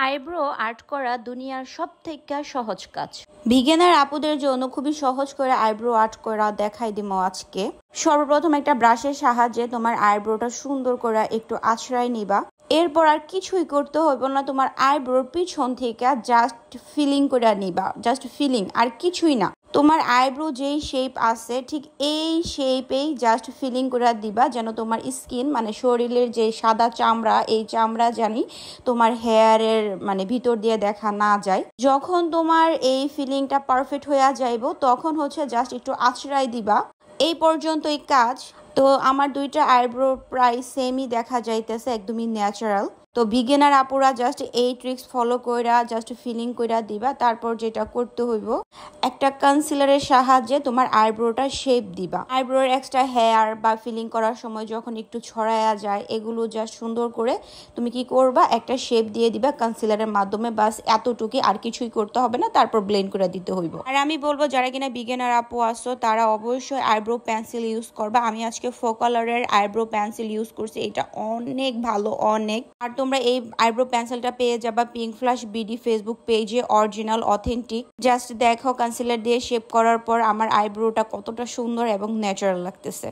Eyebrow art করা দুনিয়ার সবথেকে সহজ কাজ। বিগিনার আপুদের জন্য খুবই সহজ করে আইব্রো আর্ট করা দেখাই দিমো আজকে। সর্বপ্রথম একটা ব্রাশের সাহায্যে তোমার আইব্রোটা সুন্দর করে একটু আছড়াই নিবা। এরপর আর কিছুই করতে হইব না, তোমার আইব্রোর পিছন থেকে জাস্ট ফিলিং করে নিবা, জাস্ট ফিলিং, আর কিছুই না। তোমার আইব্রো যেই শেপ আছে ঠিক এই শেপেই জাস্ট ফিলিং করে দিবা, যেন তোমার স্কিন মানে শরীরের যে সাদা চামড়া, এই চামড়া জানি তোমার হেয়ারের মানে ভিতর দিয়ে দেখা না যায়। যখন তোমার এই ফিলিংটা পারফেক্ট হয়ে যাইব তখন হচ্ছে জাস্ট একটু আঁচড়াই দিবা। এই পর্যন্তই কাজ। তো আমার দুইটা আইব্রো প্রায় সেমই দেখা যাইতেছে, একদমই ন্যাচারাল। তো বিগিনার আপুরা জাস্ট এই ট্রিক্স ফলো কইরা জাস্ট ফিলিং কইরা দিবা। তারপর যেটা করতে হইব, একটা কনসিলারের সাহায্যে তোমার আইব্রোটা শেপ দিবা। আইব্রোর এক্সট্রা হেয়ার বা ফিলিং করার সময় যখন একটু ছড়ায়া যায়, এগুলো জাস্ট সুন্দর করে তুমি কি করবা, একটা শেপ দিয়ে দিবা কনসিলারের মাধ্যমে। বাস এতটুকুই, আর কিছুই করতে হবে না। তারপর ব্লেন্ড করে দিতে হইব। আর আমি বলবো যারা কিনা বিগিনার আপু আসো তারা অবশ্যই আইব্রো পেন্সিল ইউজ করবা। আমি আজকে ফো কালারের আইব্রো পেন্সিল ইউজ করছি, এটা অনেক ভালো, অনেক। আর তোমরা এই আইব্রো পেন্সিলটা পেয়ে যাবা পিঙ্ক ফ্লাশ বিডি ফেসবুক পেজে, অরিজিনাল অথেন্টিক। জাস্ট দেখো কনসিলার দিয়ে শেপ করার পর আমার আইব্রোটা কতটা সুন্দর এবং ন্যাচারাল লাগতেছে।